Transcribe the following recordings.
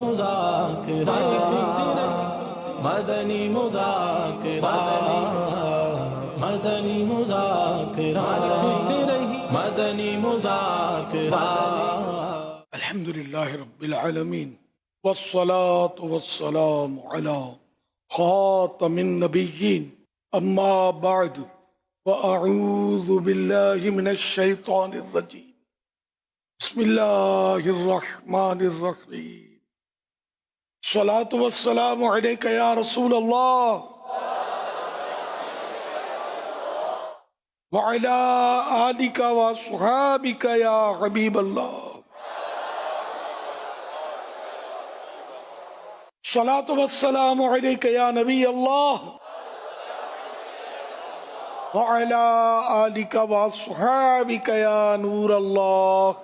مذاکرہ مدنی مذاکرہ مدنی مذاکرہ مدنی مذاکرہ الحمد للہ رب العالمین والصلاة والسلام علی خاتم النبیین اما بعد واعوذ باللہ من الشیطان الرجیم بسم اللہ الرحمن الرحیم الصلاة والسلام علیک یا رسول اللہ وعلی آلک وصحابک یا حبیب اللہ الصلاة والسلام علیک یا نبی اللہ وعلی آلک وصحابک یا نور اللہ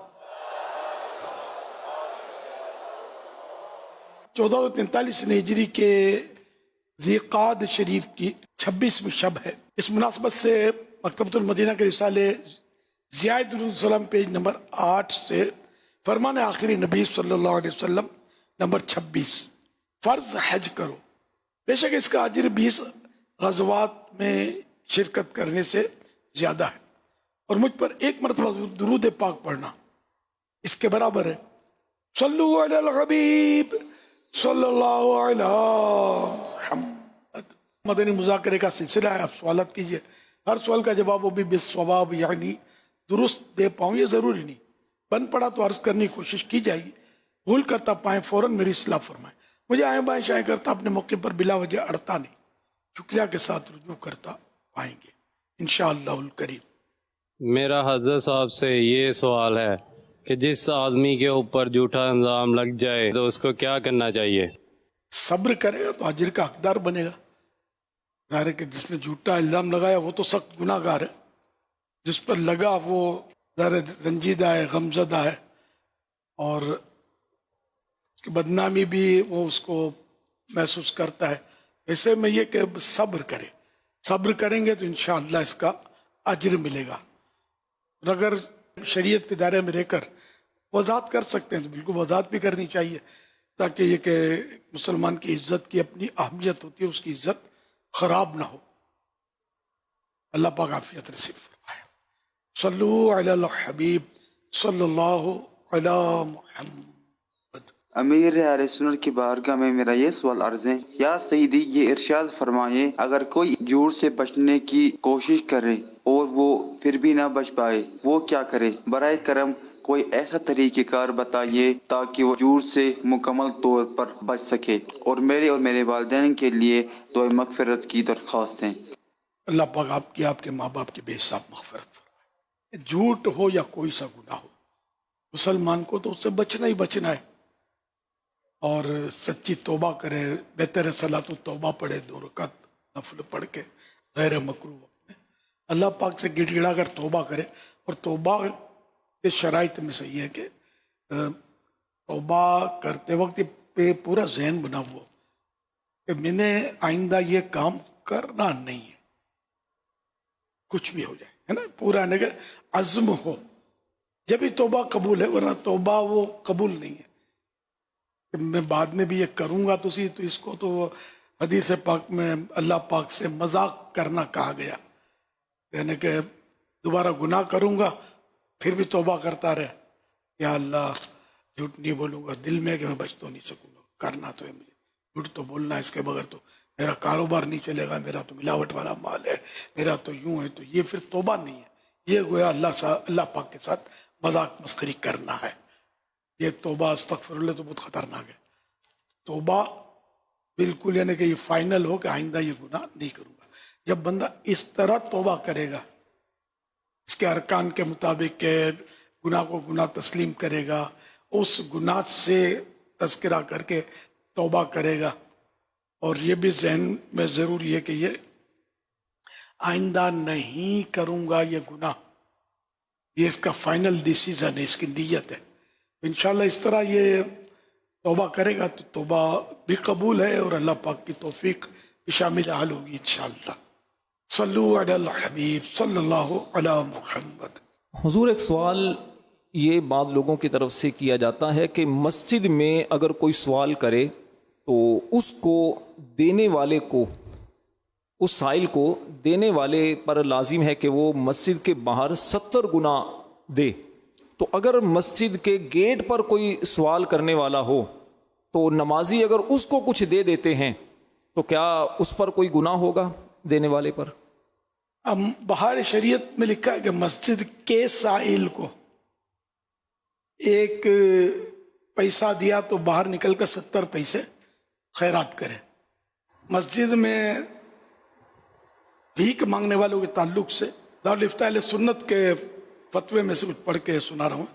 1443 ہجری کے ذیقعد شریف کی 26ویں شب ہے۔ اس مناسبت سے مکتبۃ المدینہ کے رسالے ضیاء درود السلام پیج نمبر 8 سے فرمان آخری نبی صلی اللہ علیہ وسلم نمبر 26 فرض حج کرو، بے شک اس کا اجر 20 غزوات میں شرکت کرنے سے زیادہ ہے، اور مجھ پر ایک مرتبہ درود پاک پڑھنا اس کے برابر ہے۔ صلو علی الحبیب صلی اللہ علیہ محمد۔ مدنی مذاکرے کا سلسلہ ہے، آپ سوالات کیجئے، ہر سوال کا جواب وہ بھی بالصواب یعنی درست دے پاؤں، یہ ضروری نہیں، بن پڑا تو عرض کرنے کی کوشش کی جائے گی، بھول کرتا پائیں فوراً میری اصلاح فرمائیں، مجھے آئیں بائیں شائیں کرتا اپنے موقع پر بلا وجہ اڑتا نہیں، شکریہ کے ساتھ رجوع کرتا پائیں گے انشاءاللہ الکریم۔ میرا حضرت صاحب سے یہ سوال ہے کہ جس آدمی کے اوپر جھوٹا الزام لگ جائے تو اس کو کیا کرنا چاہیے؟ صبر کرے گا تو اجر کا حقدار بنے گا۔ ظاہر ہے کہ جس نے جھوٹا الزام لگایا وہ تو سخت گناہ گار ہے، جس پر لگا وہ ظاہر رنجیدہ ہے، غمزدہ ہے، اور اس کی بدنامی بھی وہ اس کو محسوس کرتا ہے۔ ایسے میں یہ کہ صبر کرے، صبر کریں گے تو انشاءاللہ اس کا اجر ملے گا، اور اگر شریعت کے دائرے میں رہ کر وضاحت کر سکتے ہیں تو بالکل وضاحت بھی کرنی چاہیے، تاکہ یہ کہ مسلمان کی عزت کی اپنی اہمیت ہوتی ہے، اس کی عزت خراب نہ ہو۔ اللہ پاک عافیت نصیب فرمائے۔ صلو علی الحبیب صلی اللہ علی محمد۔ امیر اہل سنت کی بارگاہ میں میرا یہ سوال عرض ہے، یا سیدی یہ ارشاد فرمائے اگر کوئی جھوٹ سے بچنے کی کوشش کرے اور وہ پھر بھی نہ بچ پائے وہ کیا کرے؟ برائے کرم کوئی ایسا طریقہ کار بتائیے تاکہ وہ جھوٹ سے مکمل طور پر بچ سکے، اور میرے والدین کے لیے دعائے مغفرت کی درخواست ہے۔ اللہ پاک آپ کے ماں باپ کی بے حساب مغفرت فرمائے۔ جھوٹ ہو یا کوئی سا گناہ ہو، مسلمان کو تو اس سے بچنا ہی بچنا ہے، اور سچی توبہ کرے، بہتر صلاۃ التوبہ پڑھے، 2 رکعت نفل پڑھ کے غیر مکروہ وقت میں اللہ پاک سے گڑ گڑا کر توبہ کرے۔ اور توبہ کے شرائط میں سے یہ ہے کہ توبہ کرتے وقت پہ پورا ذہن بنا ہوا کہ میں نے آئندہ یہ کام کرنا نہیں ہے، کچھ بھی ہو جائے، ہے نا، پورا کہ عزم ہو، جب ہی توبہ قبول ہے، ورنہ توبہ وہ قبول نہیں ہے کہ میں بعد میں بھی یہ کروں گا تو اس کو تو حدیث پاک میں اللہ پاک سے مذاق کرنا کہا گیا، یعنی کہ دوبارہ گناہ کروں گا پھر بھی توبہ کرتا رہے، یا اللہ جھوٹ نہیں بولوں گا، دل میں کہ میں بچ تو نہیں سکوں گا، کرنا تو ہے مجھے، جھوٹ تو بولنا ہے، اس کے بغیر تو میرا کاروبار نہیں چلے گا، میرا تو ملاوٹ والا مال ہے، میرا تو یوں ہے، تو یہ پھر توبہ نہیں ہے، یہ گویا اللہ پاک کے ساتھ مذاق مسخری کرنا ہے۔ یہ توبہ استغفر اللہ تو بہت خطرناک ہے۔ توبہ بالکل یعنی کہ یہ فائنل ہو کہ آئندہ یہ گناہ نہیں کروں گا۔ جب بندہ اس طرح توبہ کرے گا، اس کے ارکان کے مطابق کہ گناہ کو گناہ تسلیم کرے گا، اس گناہ سے تذکرہ کر کے توبہ کرے گا، اور یہ بھی ذہن میں ضروری ہے کہ یہ آئندہ نہیں کروں گا یہ گناہ، یہ اس کا فائنل ڈیسیژن ہے، اس کی نیت ہے۔ انشاءاللہ اس طرح یہ توبہ کرے گا تو توبہ بھی قبول ہے، اور اللہ پاک کی توفیق بھی شامل حال ہوگی انشاءاللہ۔ صلو علی الحبیب صلی اللہ علی محمد۔ حضور ایک سوال یہ بعض لوگوں کی طرف سے کیا جاتا ہے کہ مسجد میں اگر کوئی سوال کرے تو اس کو دینے والے کو، اس سائل کو دینے والے پر لازم ہے کہ وہ مسجد کے باہر 70 گنا دے. تو اگر مسجد کے گیٹ پر کوئی سوال کرنے والا ہو تو نمازی اگر اس کو کچھ دے دیتے ہیں تو کیا اس پر کوئی گناہ ہوگا دینے والے پر؟ اب باہر شریعت میں لکھا ہے کہ مسجد کے سائل کو ایک پیسہ دیا تو باہر نکل کر 70 پیسے خیرات کرے. مسجد میں بھیک مانگنے والوں کے تعلق سے دارالفتہ اہل سنت کے فتوے میں سے کچھ پڑھ کے سنا رہا ہوں.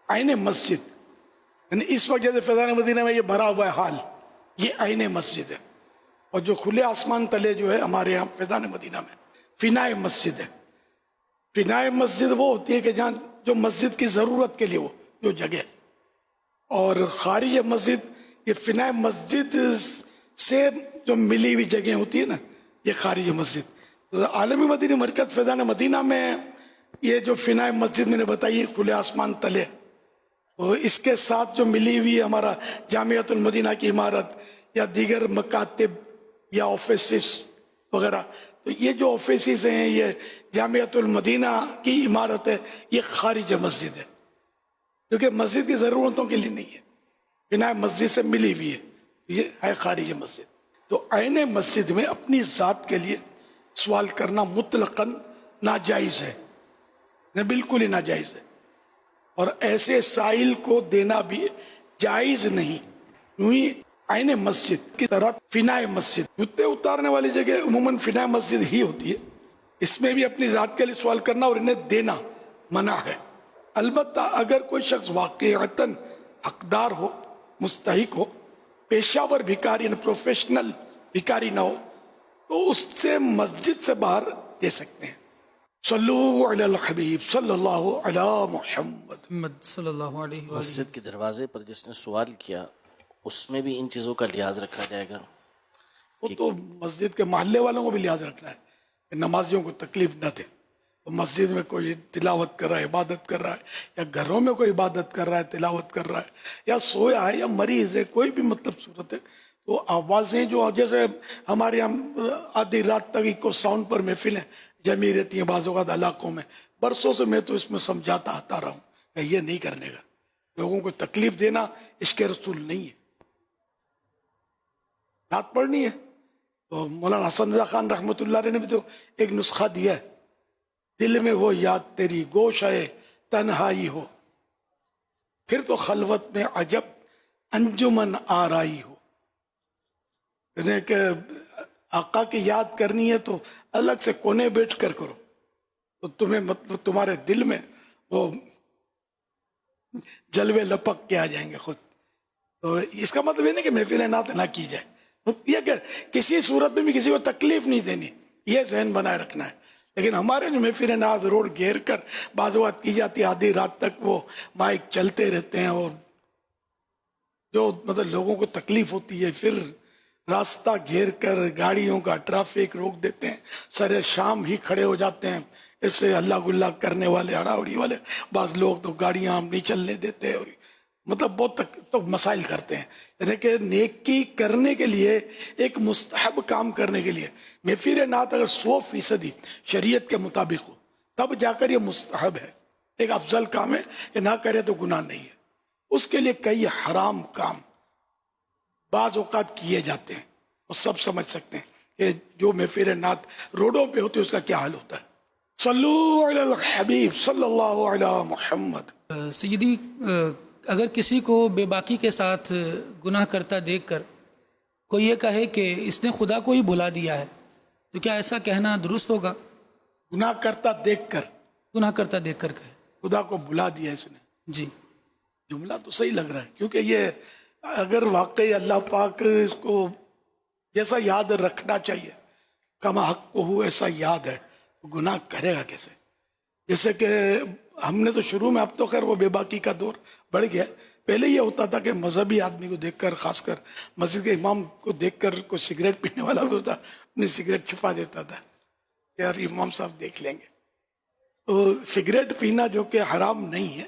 عین مسجد یعنی اس وقت جیسے فیضان مدینہ میں یہ بھرا ہوا ہے حال، یہ عین مسجد ہے. اور جو کھلے آسمان تلے جو ہے ہمارے یہاں فیضان مدینہ میں فنائے مسجد ہے. فنائے مسجد وہ ہوتی ہے کہ جہاں جو مسجد کی ضرورت کے لیے وہ جو جگہ، اور خارج مسجد یہ فنائے مسجد سے جو ملی ہوئی جگہیں ہوتی ہے نا، یہ خارج مسجد. تو عالمی مدینی مرکز فیضان مدینہ میں یہ جو فنائے مسجد میں نے بتائی کھلے آسمان تلے، اور اس کے ساتھ جو ملی ہوئی ہمارا جامعۃ المدینہ کی عمارت یا دیگر مکاتب یا آفیسز وغیرہ، تو یہ جو آفیسز ہیں یہ جامعۃ المدینہ کی عمارت ہے، یہ خارج مسجد ہے کیونکہ مسجد کی ضرورتوں کے لیے نہیں ہے، بنائے مسجد سے ملی ہوئی ہے، یہ ہے خارج مسجد. تو عین مسجد میں اپنی ذات کے لیے سوال کرنا مطلقاً ناجائز ہے، بالکل ہی ناجائز ہے. اور ایسے سائل کو دینا بھی جائز نہیں. یوں ہی عین مسجد کی طرح فنائے مسجد، جوتے اتارنے والی جگہ عموماً فنائے مسجد ہی ہوتی ہے، اس میں بھی اپنی ذات کے لیے سوال کرنا اور انہیں دینا منع ہے. البتہ اگر کوئی شخص واقعتاً حقدار ہو، مستحق ہو، پیشہ ور بھکاری یعنی پروفیشنل بھکاری نہ ہو، تو اس سے مسجد سے باہر دے سکتے ہیں. صلو علی الحبیب صلی اللہ علی محمد صلی اللہ علیہ وسلم. مسجد کے دروازے پر جس نے سوال کیا اس میں بھی ان چیزوں کا لحاظ رکھا جائے گا؟ وہ تو مسجد کے محلے والوں کو بھی لحاظ رکھنا ہے کہ نمازیوں کو تکلیف نہ دے. تو مسجد میں کوئی تلاوت کر رہا ہے، عبادت کر رہا ہے، یا گھروں میں کوئی عبادت کر رہا ہے، تلاوت کر رہا ہے، یا سویا ہے یا مریض ہے، کوئی بھی مطلب صورت ہے، تو آوازیں جو جیسے ہمارے یہاں آدھی رات تک کو ساؤنڈ پر محفلیں جمی رہتی ہیں بعض اوقات علاقوں میں، برسوں سے میں تو اس میں سمجھاتا آتا رہا ہوں کہ یہ نہیں کرنے کا. لوگوں کو تکلیف دینا اس کے رسول نہیں ہے. رات پڑھنی ہے تو مولانا حسن رضا خان رحمۃ اللہ علیہ نے بھی تو ایک نسخہ دیا ہے، دل میں ہو یاد تیری گوشۂ تنہائی ہو، پھر تو خلوت میں عجب انجمن آرائی ہو. یعنی کہ آقا کی یاد کرنی ہے تو الگ سے کونے بیٹھ کر کرو، تو تمہیں مطلب تمہارے دل میں وہ جلوے لپک کے آ جائیں گے خود. تو اس کا مطلب یہ نہیں کہ محفل نعت نہ کی جائے، یہ کہ کسی صورت میں بھی کسی کو تکلیف نہیں دینی، یہ ذہن بنائے رکھنا ہے. لیکن ہمارے جو محفل نعت روڈ گھیر کر بعض اوقات کی جاتی ہے، آدھی رات تک وہ مائک چلتے رہتے ہیں، اور جو مطلب لوگوں کو تکلیف ہوتی ہے، پھر راستہ گھیر کر گاڑیوں کا ٹریفک روک دیتے ہیں، سر شام ہی کھڑے ہو جاتے ہیں. اس سے اللہ گلا کرنے والے اڑاوڑی والے بعض لوگ تو گاڑیاں ہم نہیں چلنے دیتے، اور مطلب بہت تو مسائل کرتے ہیں. یعنی کہ نیکی کرنے کے لیے، ایک مستحب کام کرنے کے لیے محفل نعت اگر 100% شریعت کے مطابق ہو تب جا کر یہ مستحب ہے، ایک افضل کام ہے. کہ نہ کرے تو گناہ نہیں ہے. اس کے لیے کئی حرام کام بعض اوقات کیے جاتے ہیں، اور سب سمجھ سکتے ہیں کہ جو محفل نعت روڈوں پہ ہوتی ہے اس کا کیا حال ہوتا ہے. صلو علی الحبیب صلی اللہ علی محمد. سیدی، اگر کسی کو بے باکی کے ساتھ گناہ کرتا دیکھ کر کوئی یہ کہے کہ اس نے خدا کو ہی بلا دیا ہے، تو کیا ایسا کہنا درست ہوگا؟ گناہ کرتا دیکھ کر، گناہ کرتا دیکھ کر کہے خدا کو بلا دیا اس نے، جی جملہ تو صحیح لگ رہا ہے. کیونکہ یہ اگر واقعی اللہ پاک اس کو جیسا یاد رکھنا چاہیے، کما حق کو ہو ایسا یاد ہے، گناہ کرے گا کیسے؟ جیسے کہ ہم نے تو شروع میں، اب تو خیر وہ بے باکی کا دور بڑھ گیا. پہلے یہ ہوتا تھا کہ مذہبی آدمی کو دیکھ کر، خاص کر مسجد کے امام کو دیکھ کر کوئی سگریٹ پینے والا بھی ہوتا، اپنی سگریٹ چھپا دیتا تھا کہ یار امام صاحب دیکھ لیں گے. تو سگریٹ پینا جو کہ حرام نہیں ہے،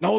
9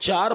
4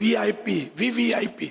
VIP, VVIP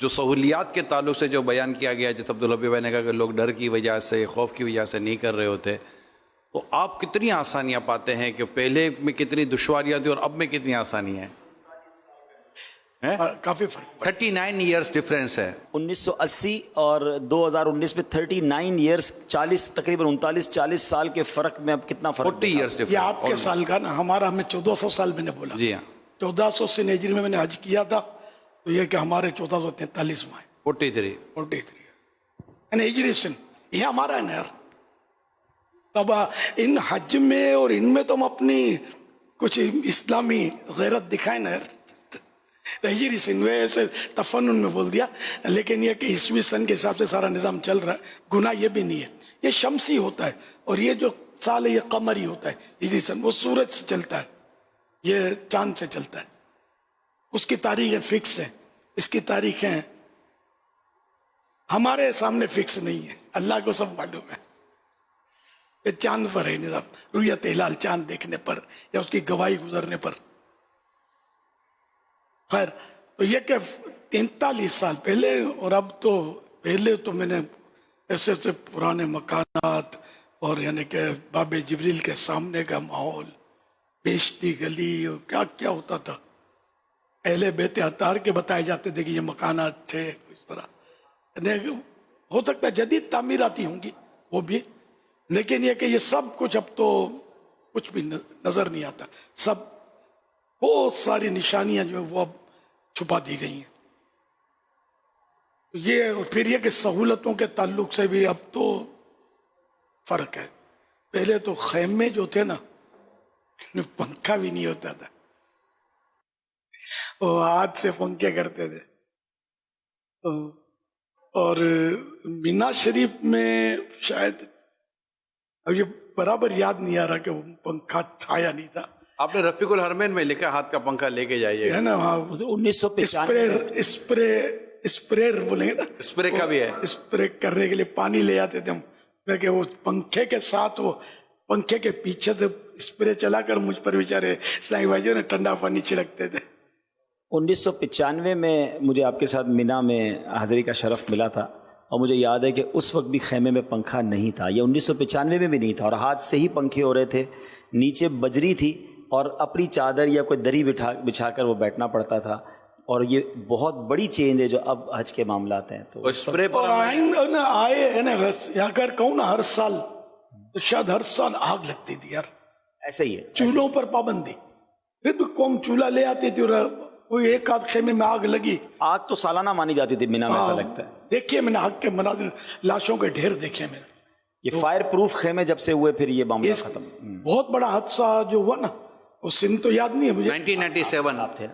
جو سہولیات کے تعلق سے جو بیان کیا گیا، جیسے عبدالربی بھائی نے کہا کہ لوگ ڈر کی وجہ سے، خوف کی وجہ سے نہیں کر رہے ہوتے، تو آپ کتنی آسانیاں پاتے ہیں کہ پہلے میں کتنی دشواریاں تھیں اور اب میں کتنی آسانیاں ہیں؟ کافی فرق 39 ایئرس ڈفرینس ہے 1980 اور 2019 میں 39 ایئرس، 40 تقریباً 39-40 سال کے فرق میں اب کتنا فرق 40 ایئرس یہ آپ کے سال کا نا، ہمارا ہمیں 1400 سال میں نے بولا، جی ہاں 1400 سے ہجری میں نے حج کیا تھا، تو یہ کہ ہمارے 1443 میں 43 یعنی ہجری سن یہ ہمارا ہے نا یار. اب ان حج میں اور ان میں تو ہم اپنی کچھ اسلامی غیرت دکھائیں نا یار. ہجری سن ویسے تفنن میں بول دیا، لیکن یہ کہ عیسوی سن کے حساب سے سارا نظام چل رہا ہے. گناہ یہ بھی نہیں ہے، یہ شمسی ہوتا ہے، اور یہ جو سال ہے یہ قمری ہوتا ہے. ہجری سن وہ سورج سے چلتا ہے، یہ چاند سے چلتا ہے. اس کی تاریخیں فکس ہیں، اس کی تاریخیں ہمارے سامنے فکس نہیں ہے، اللہ کو سب معلوم ہے. یہ چاند پر ہے نظام، رؤیت ہلال چاند دیکھنے پر یا اس کی گواہی گزرنے پر. خیر، تو یہ کہ 43 سال پہلے، اور اب تو پہلے تو میں نے ایسے ایسے پرانے مکانات اور یعنی کہ باب جبریل کے سامنے کا ماحول، بیشتی گلی اور کیا کیا ہوتا تھا. اہل بیت اطہار کے بتائے جاتے تھے کہ یہ مکانات تھے اس طرح. ہو سکتا ہے جدید تعمیراتی ہوں گی وہ بھی، لیکن یہ کہ یہ سب کچھ اب تو کچھ بھی نظر نہیں آتا. سب بہت ساری نشانیاں جو ہیں وہ اب چھپا دی گئی ہیں. یہ اور پھر یہ کہ سہولتوں کے تعلق سے بھی اب تو فرق ہے. پہلے تو خیمے جو تھے نا، پنکھا بھی نہیں ہوتا تھا، وہ ہاتھ سے پنکھے کرتے تھے. اور مینا شریف میں شاید اب یہ برابر یاد نہیں آ رہا کہ وہ پنکھا چھایا نہیں تھا. آپ نے رفیق الحرمین میں لکھا ہاتھ کا پنکھا لے کے جائیے ہے نا، وہاں 1995 اسپرے بولیں گے نا، اسپرے کا بھی ہے، اسپرے کرنے کے لیے پانی لے آتے تھے ہم، کہ وہ پنکھے کے ساتھ وہ پنکھے کے پیچھے سے اسپرے چلا کر مجھ پر بیچارے اسلامی بھائیوں نے ٹھنڈا پانی چھڑکتے تھے. 1995 میں مجھے آپ کے ساتھ مینا میں حاضری کا شرف ملا تھا، اور مجھے یاد ہے کہ اس وقت بھی خیمے میں پنکھا نہیں تھا. یہ 1995 میں بھی نہیں تھا، اور ہاتھ سے ہی پنکھے ہو رہے تھے. نیچے بجری تھی اور اپنی چادر یا کوئی دری بچھا کر وہ بیٹھنا پڑتا تھا. اور یہ بہت بڑی چینج ہے جو اب حج کے معاملات ہیں. تو اسپرے پر آئے ہے نا، یا کر کہوں نا، ہر سال شاید ہر سال آگ لگتی تھی یار. ایسا ہی ہے، چولہوں پر پابندی، پھر بھی قوم چولہا لے آتی تھی، اور کوئی ایک آدھ خیمے میں آگ لگی. آگ تو سالانہ مانی جاتی تھی مینا میں، ایسا لگتا ہے. دیکھیے میں نے آگ کے مناظر، لاشوں کے ڈھیر دیکھے میں نے. یہ فائر پروف خیمے جب سے ہوئے پھر یہ معاملہ ختم. بہت بڑا حادثہ جو ہوا نا، وہ سن تو یاد نہیں ہے مجھے، 1997 آپ تھے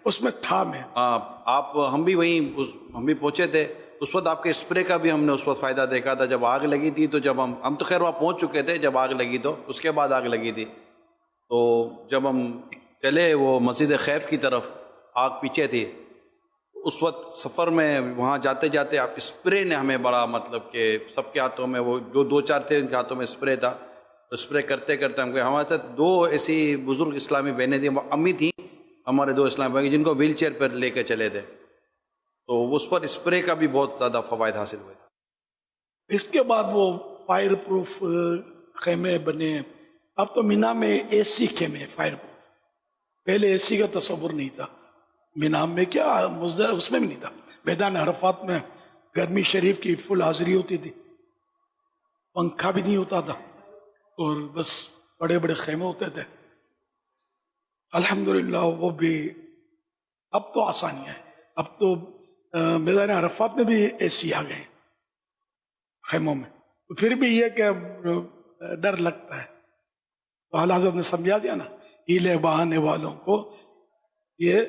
اس میں تھا میں. آپ ہم بھی وہیں ہم بھی پہنچے تھے اس وقت. آپ کے اسپرے کا بھی ہم نے اس وقت فائدہ دیکھا تھا. جب آگ لگی تھی تو جب ہم تو خیر وہاں پہنچ چکے تھے جب آگ لگی، تو اس کے بعد آگ لگی تھی. تو جب ہم چلے وہ مسجد خیف کی طرف، آگ پیچھے تھی. اس وقت سفر میں وہاں جاتے جاتے آپ اسپرے نے ہمیں بڑا، مطلب کہ سب کے ہاتھوں میں، وہ جو 2-4 تھے ان کے ہاتھوں میں اسپرے تھا. اسپرے کرتے کرتے ہم ہمارے ساتھ 2 ایسی بزرگ اسلامی بہنیں تھیں، وہ امی تھیں ہمارے 2 اسلامی بہن جن کو ویل چیئر پر لے کے چلے تھے. تو اس پر اسپرے کا بھی بہت زیادہ فوائد حاصل ہوئے. اس کے بعد وہ فائر پروف خیمے بنے. اب تو مینا میں اے سی خیمے فائر پروف. پہلے اے سی کا تصور نہیں تھا مینا میں، کیا مزدلفہ اس میں بھی نہیں تھا. میدان عرفات میں گرمی شریف کی فل حاضری ہوتی تھی، پنکھا بھی نہیں ہوتا تھا، اور بس بڑے بڑے خیمے ہوتے تھے. الحمدللہ وہ بھی اب تو آسانیاں ہیں. اب تو میدان عرفات میں بھی اے سی آ گئے خیموں میں. پھر بھی یہ کہ ڈر لگتا ہے. تو اعلیٰ حضرت نے سمجھا دیا نا، ہیلے بہانے والوں کو یہ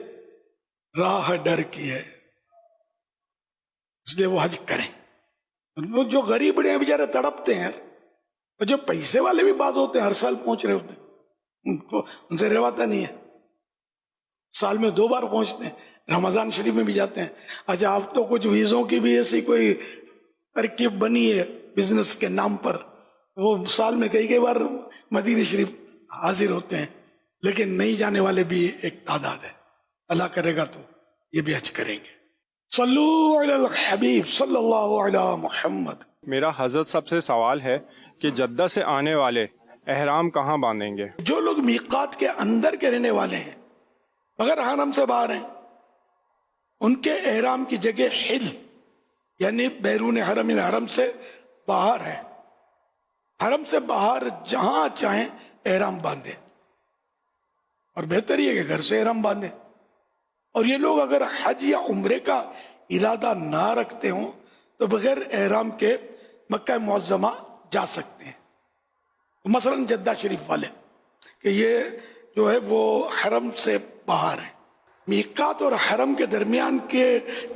راہ ڈر کی ہے، اس لیے وہ حج کریں. وہ جو غریب ہیں بیچارے تڑپتے ہیں، اور جو پیسے والے بھی بعض ہوتے ہیں ہر سال پہنچ رہے ہوتے ہیں، ان سے رہواتا نہیں ہے. سال میں 2 بار پہنچتے ہیں، رمضان شریف میں بھی جاتے ہیں. اچھا آپ تو کچھ ویزوں کی بھی ایسی کوئی ترکیب بنی ہے بزنس کے نام پر، وہ سال میں کئی بار مدینہ شریف حاضر ہوتے ہیں، لیکن نہیں جانے والے بھی ایک تعداد ہے. اللہ کرے گا تو یہ بھی حج کریں گے. صلو علی الحبیب صلی اللہ علی محمد. میرا حضرت صاحب سے سوال ہے کہ جدہ سے آنے والے احرام کہاں باندھیں گے؟ جو لوگ میقات کے اندر کے رہنے والے ہیں مگر حرم سے باہر ہیں، ان کے احرام کی جگہ حل یعنی بیرون حرم، حرم سے باہر ہے. حرم سے باہر جہاں چاہیں احرام باندھیں، اور بہتر یہ کہ گھر سے احرام باندھیں. اور یہ لوگ اگر حج یا عمرے کا ارادہ نہ رکھتے ہوں تو بغیر احرام کے مکہ معظمہ جا سکتے ہیں. مثلا جدہ شریف والے کہ یہ جو ہے وہ حرم سے باہر ہیں. میقات اور حرم کے درمیان کے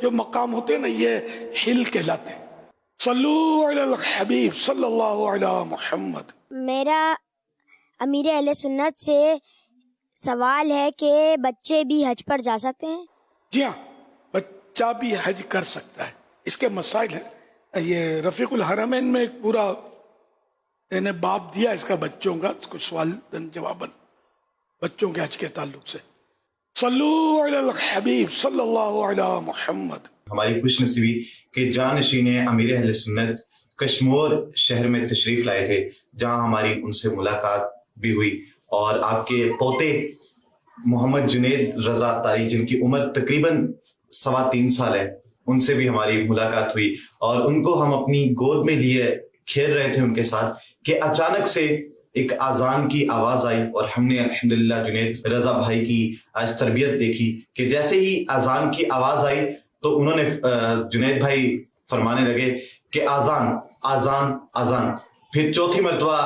جو مقام ہوتے ہیں نا، یہ حل کہلاتے ہیں. صلو علی الحبیب صلی اللہ علی محمد. میرا امیر اہل سنت سے سوال ہے کہ بچے بھی حج پر جا سکتے ہیں؟ جی ہاں، بچہ بھی حج کر سکتا ہے. اس کے مسائل ہیں. یہ رفیق الحرمین میں ایک پورا نے باب دیا اس کا بچوں کا، اس کو سوال جواباً بچوں کے حج کے تعلق سے. صلو علی الحبیب صلی اللہ علی محمد. ہماری خوش نصیبی کہ جانشین امیر اہل سنت کشمور شہر میں تشریف لائے تھے، جہاں ہماری ان سے ملاقات بھی ہوئی، اور آپ کے پوتے محمد جنید رضا تاری جن کی عمر تقریباً 3.25 سال ہے، ان سے بھی ہماری ملاقات ہوئی، اور ان کو ہم اپنی گود میں لیے کھیل رہے تھے ان کے ساتھ کہ اچانک سے ایک اذان کی آواز آئی، اور ہم نے الحمدللہ جنید رضا بھائی کی آج تربیت دیکھی کہ جیسے ہی اذان کی آواز آئی تو انہوں نے جنید بھائی فرمانے لگے کہ آذان آذان آذان. پھر چوتھی مرتبہ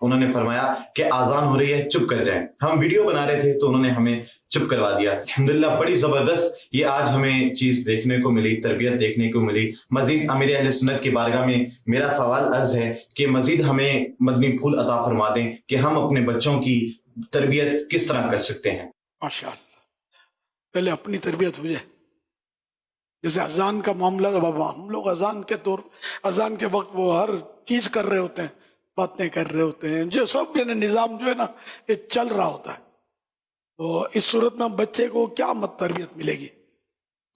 انہوں نے فرمایا کہ آذان ہو رہی ہے، چپ کر جائیں. ہم ویڈیو بنا رہے تھے تو انہوں نے ہمیں چپ کروا دیا. الحمدللہ بڑی زبردست یہ آج ہمیں چیز دیکھنے کو ملی، تربیت دیکھنے کو ملی. مزید امیر اہل سنت کی بارگاہ میں میرا سوال عرض ہے کہ مزید ہمیں مدنی پھول عطا فرما دیں کہ ہم اپنے بچوں کی تربیت کس طرح کر سکتے ہیں. ماشاءاللہ، پہلے اپنی تربیت ہو جائے. جیسے اذان کا معاملہ ہے بابا، ہم لوگ اذان کے وقت وہ ہر چیز کر رہے ہوتے ہیں، باتیں کر رہے ہوتے ہیں، جو سب نظام جو ہے نا یہ چل رہا ہوتا ہے. تو اس صورت میں بچے کو کیا تربیت ملے گی؟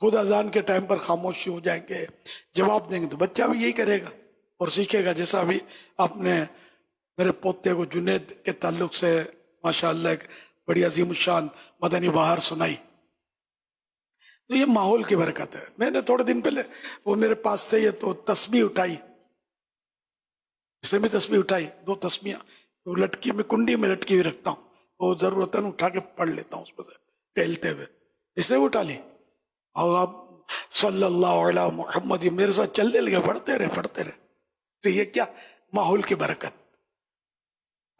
خود اذان کے ٹائم پر خاموشی ہو جائیں گے، جواب دیں گے تو بچہ بھی یہی کرے گا اور سیکھے گا. جیسا ابھی آپ نے میرے پوتے کو جنید کے تعلق سے ماشاءاللہ ایک بڑی عظیم الشان مدنی بہار سنائی. تو یہ ماحول کی برکت ہے. میں نے تھوڑے دن پہلے وہ میرے پاس تھے، یہ تو تسبیح اٹھائی، اسے بھی تسبیح اٹھائی، 2 تسبیحاں لٹکی میں کنڈی میں لٹکی ہوئی رکھتا ہوں، وہ ضرورت اٹھا کے پڑھ لیتا ہوں اس پر ٹہلتے ہوئے. اسے اٹھا لی اور آپ صلی اللہ علیہ محمد یہ میرے ساتھ چلنے لگے، پڑھتے رہے. تو یہ کیا ماحول کی برکت.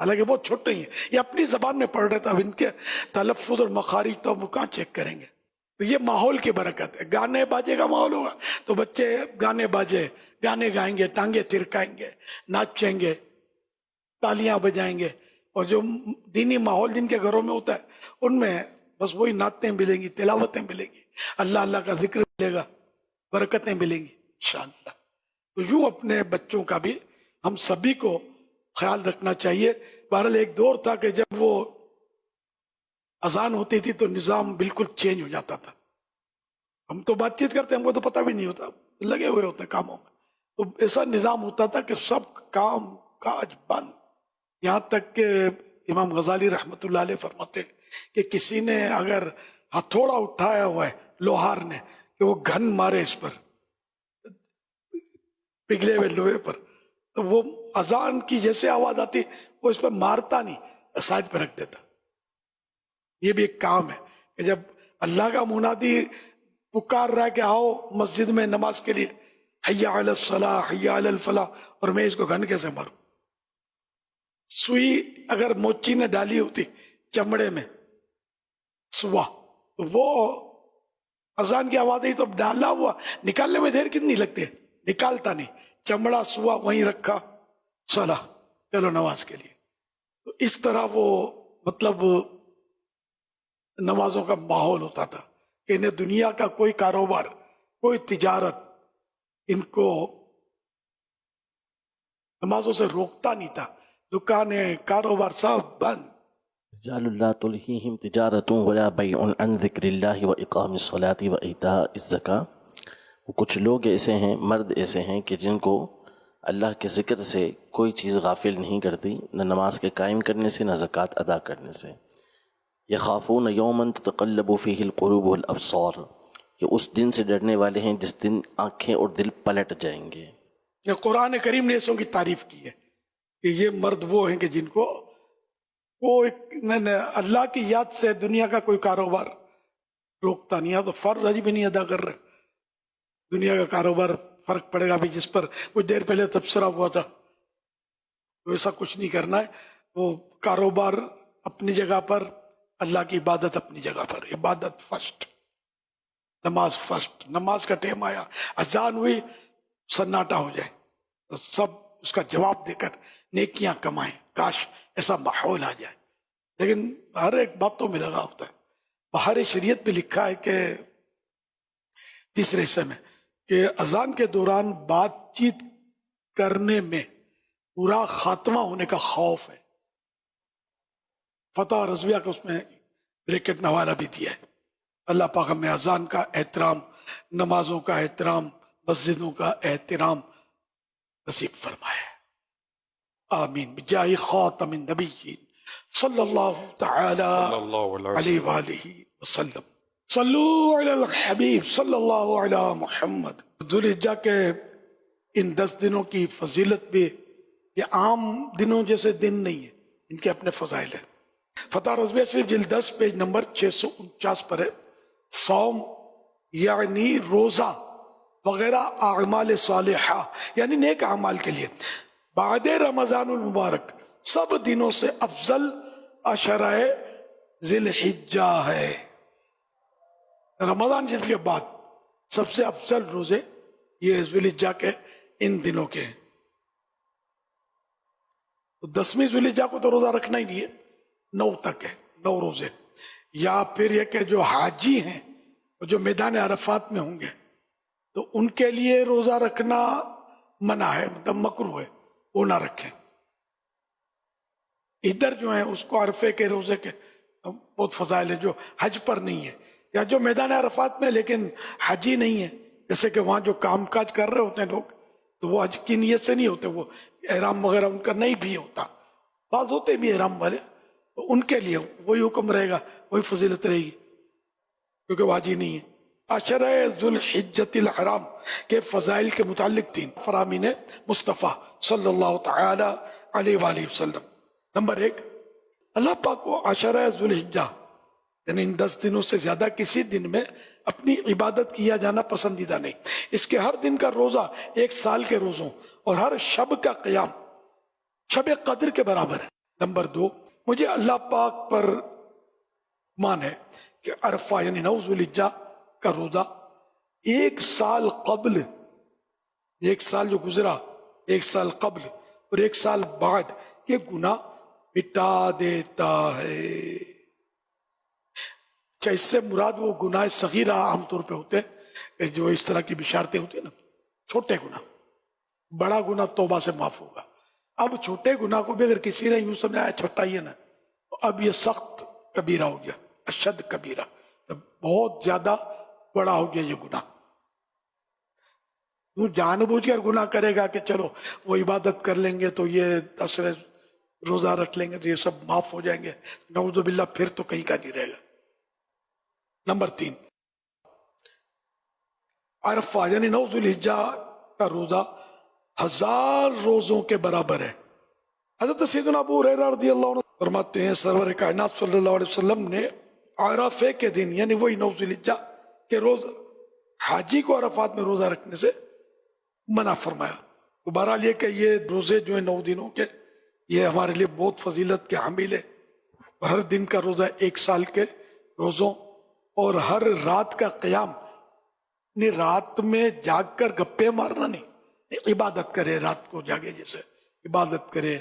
حالانکہ بہت چھوٹے ہی ہیں، یہ اپنی زبان میں پڑھ رہے تھے، اب ان کے تلفظ اور مخارج تو وہ کہاں چیک کریں گے. تو یہ ماحول کی برکت ہے. گانے باجے کا ماحول ہوگا تو بچے گانے باجے گانے گائیں گے، ٹانگے تھرکائیں گے، ناچیں گے، تالیاں بجائیں گے. اور جو دینی ماحول جن کے گھروں میں ہوتا ہے ان میں بس وہی نعتیں ملیں گی، تلاوتیں ملیں گی، اللہ کا ذکر ملے گا، برکتیں ملیں گی انشاءاللہ. تو یوں اپنے بچوں کا بھی ہم سبھی کو خیال رکھنا چاہیے. بہرحال ایک دور تھا کہ جب وہ اذان ہوتی تھی تو نظام بالکل چینج ہو جاتا تھا. ہم تو بات چیت کرتے ہیں، ہم کو تو پتہ بھی نہیں ہوتا، لگے ہوئے ہوتے ہیں کاموں میں. تو ایسا نظام ہوتا تھا کہ سب کام کاج بند. یہاں تک کہ امام غزالی رحمۃ اللہ علیہ فرماتے کہ کسی نے اگر ہتھوڑا اٹھایا ہوا ہے لوہار نے کہ وہ گھن مارے اس پر پگھلے ہوئے لوہے پر، تو وہ اذان کی جیسے آواز آتی وہ اس پر مارتا نہیں، سائڈ پہ رکھ دیتا. یہ بھی ایک کام ہے کہ جب اللہ کا منادی پکار رہا ہے کہ آؤ مسجد میں نماز کے لیے، حی علی الصلاح حی علی الفلاح، اور میں اس کو گھن کیسے ماروں. سوئی اگر موچی نے ڈالی ہوتی چمڑے میں سوا تو وہ اذان کی آواز آئی تو اب ڈالا ہوا نکالنے میں دیر کتنی لگتی ہے، نکالتا نہیں، چمڑا سوا وہیں رکھا، صلاح چلو نماز کے لیے. تو اس طرح وہ مطلب نمازوں کا ماحول ہوتا تھا کہ انہیں دنیا کا کوئی کاروبار، کوئی تجارت ان کو نمازوں سے روکتا نہیں تھا. دکانیں، کاروبار سب بند. رجال لا تلہیہم تجارت ولا بیع عن ذکر اللہ و اقام الصلاۃ و ایتاء الزکاۃ کچھ لوگ ایسے ہیں، مرد ایسے ہیں کہ جن کو اللہ کے ذکر سے کوئی چیز غافل نہیں کرتی، نہ نماز کے قائم کرنے سے، نہ زکوٰۃ ادا کرنے سے. یخافون یوما تتقلب فیہ القلوب والابصار، کہ اس دن سے ڈرنے والے ہیں جس دن آنکھیں اور دل پلٹ جائیں گے. یہ قرآن کریم نے ایسوں کی تعریف کی ہے کہ یہ مرد وہ ہیں کہ جن کو وہ اللہ کی یاد سے دنیا کا کوئی کاروبار روکتا نہیں ہے، تو فرض حج بھی نہیں ادا کر رہے. دنیا کا کاروبار فرق پڑے گا بھی، جس پر کچھ دیر پہلے تبصرہ ہوا تھا، تو ایسا کچھ نہیں کرنا ہے. وہ کاروبار اپنی جگہ پر، اللہ کی عبادت اپنی جگہ پر. عبادت فرسٹ، نماز فرسٹ. نماز کا ٹائم آیا، اذان ہوئی، سناٹا ہو جائے تو سب اس کا جواب دے کر نیکیاں کمائیں. کاش ایسا ماحول آ جائے. لیکن ہر ایک باتوں میں لگا ہوتا ہے. بہار شریعت میں لکھا ہے کہ تیسرے حصے میں کہ اذان کے دوران بات چیت کرنے میں پورا خاتمہ ہونے کا خوف ہے. فتح رضویہ کا اس میں بریکٹ میں حوالہ بھی دیا ہے. اللہ پاک ہمیں اذان کا احترام، نمازوں کا احترام، مسجدوں کا احترام نصیب فرمائے. آمین بجاہ خاتم النبیین صلی اللہ تعالی علیہ وآلہ وسلم. صلو علی الحبیب صلی اللہ علی محمد. ذوالحجہ کے ان 10 دنوں کی فضیلت بھی یہ عام دنوں جیسے دن نہیں ہے، ان کے اپنے فضائل ہیں. فتح رضویہ شریف جلد 10 پیج نمبر 649 پر ہے. صوم یعنی روزہ وغیرہ اعمال صالحہ، یعنی نیک اعمال کے لیے بعد رمضان المبارک سب دنوں سے افضل عشرہ ذی الحجہ ہے. رمضان شریف کے بعد سب سے افضل روزے یہ ذی الحجہ کے ان دنوں کے ہیں. تو 10ویں ذی الحجہ کو تو روزہ رکھنا ہی نہیں ہے، 9 تک ہے، 9 روزے. یا پھر یہ کہ جو حاجی ہیں جو میدان عرفات میں ہوں گے تو ان کے لیے روزہ رکھنا منع ہے، مطلب مکروہ ہے، وہ نہ رکھیں. ادھر جو ہیں اس کو عرفے کے روزے کے بہت فضائل ہیں جو حج پر نہیں ہے، یا جو میدان عرفات میں لیکن حجی نہیں ہے، جیسے کہ وہاں جو کام کاج کر رہے ہوتے ہیں لوگ تو وہ حج کی نیت سے نہیں ہوتے، وہ احرام وغیرہ ان کا نہیں بھی ہوتا. بعض ہوتے بھی احرام والے، تو ان کے لیے وہی حکم رہے گا، وہی فضیلت رہے گی کیونکہ وہ حاجی نہیں ہے. عشرہ ذو الحجۃ الحرام کے فضائل کے متعلق 3 فرامین مصطفیٰ صلی اللہ تعالی علیہ وآلہ وسلم. نمبر 1، اللہ پاک کو عشرہ ذو الحجہ یعنی ان 10 دنوں سے زیادہ کسی دن میں اپنی عبادت کیا جانا پسندیدہ نہیں. اس کے ہر دن کا روزہ 1 سال کے روزوں اور ہر شب کا قیام شب قدر کے برابر ہے. نمبر 2، مجھے اللہ پاک پر مان ہے کہ عرفہ یعنی 9 ذو الحجہ کا روزہ 1 سال قبل، 1 سال جو گزرا، 1 سال قبل اور 1 سال بعد یہ گناہ مٹا دیتا ہے. اس سے مراد وہ گناہ صغیرہ عام طور پہ ہوتے ہیں جو اس طرح کی بشارتیں ہوتی ہیں نا، چھوٹے گناہ. بڑا گناہ توبہ سے معاف ہوگا. اب چھوٹے گناہ کو بھی اگر کسی نے یوں سمجھایا چھوٹا ہی ہے نا، تو اب یہ سخت کبیرہ ہو گیا، اشد کبیرہ، بہت زیادہ بڑا ہو گیا یہ گناہ. وہ جان بوجھ کر گناہ کرے گا کہ چلو وہ عبادت کر لیں گے تو یہ 10 روزہ رکھ لیں گے تو یہ سب معاف ہو جائیں گے، نعوذ باللہ پھر تو کہیں کا نہیں رہے گا. نمبر 3، عرفہ یعنی 9 ذو الحجہ کا روزہ 1000 روزوں کے برابر ہے. حضرت سیدنا ابو ہریرہ رضی اللہ عنہ فرماتے ہیں سرور کائنات صلی اللہ علیہ وسلم نے عرفے کے دن یعنی وہی 9 ذو الحجہ کے روز حاجی کو عرفات میں روزہ رکھنے سے منع فرمایا. تو بہرحال یہ کہ یہ روزے جو ہیں 9 دنوں کے یہ ہمارے لیے بہت فضیلت کے حامل ہے. ہر دن کا روزہ 1 سال کے روزوں اور ہر رات کا قیام، نہیں رات میں جاگ کر گپے مارنا نہیں، عبادت کرے، رات کو جاگے جیسے عبادت کرے،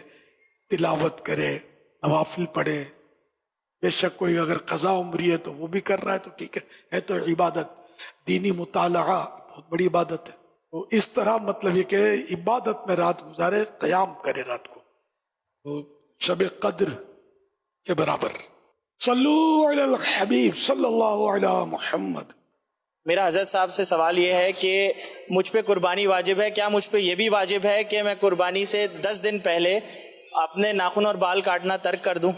تلاوت کرے، نوافل پڑھے. بے شک کوئی اگر قضا عمری ہے تو وہ بھی کر رہا ہے تو ٹھیک ہے تو عبادت. دینی مطالعہ بہت بڑی عبادت ہے. تو اس طرح مطلب یہ کہ عبادت میں رات گزارے، قیام کرے رات کو، تو شب قدر کے برابر. صلو علی الحبیب صلی اللہ علی محمد. میرا حضرت صاحب سے سوال یہ ہے کہ مجھ پہ قربانی واجب ہے، کیا مجھ پہ یہ بھی واجب ہے کہ میں قربانی سے 10 دن پہلے اپنے ناخن اور بال کاٹنا ترک کر دوں؟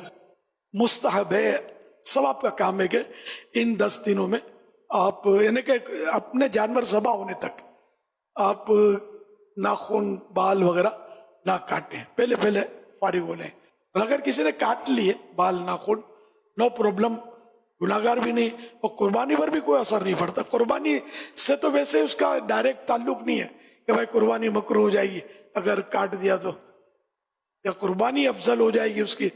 مستحب ہے، ثواب کا کام ہے کہ ان 10 دنوں میں آپ یعنی کہ اپنے جانور ذبح ہونے تک آپ ناخن بال وغیرہ نہ کاٹیں، پہلے فارغ ہو لیں. اور اگر کسی نے کاٹ لیے بال ناخن، نو پرابلم، گناہگار بھی نہیں، اور قربانی پر بھی کوئی اثر نہیں پڑتا. قربانی سے تو ویسے اس کا ڈائریکٹ تعلق نہیں ہے کہ بھائی قربانی مکروہ ہو جائے گی اگر کاٹ دیا تو، یا قربانی افضل ہو جائے گی اس کی،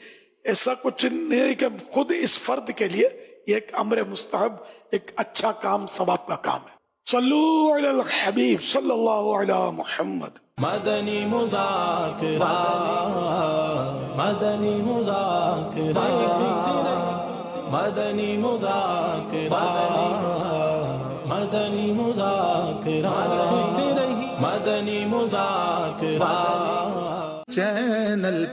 ایسا کچھ نہیں کہ خود اس فرد کے لیے یہ ایک امر مستحب، ایک اچھا کام، ثواب کا کام ہے. صلو علی الحبیب صلی اللہ علی محمد. مدنی مذاکرہ، مدنی مذاکرہ، مدنی مذاکرہ، مدنی مذاکرہ، مدنی مذاکرہ چینل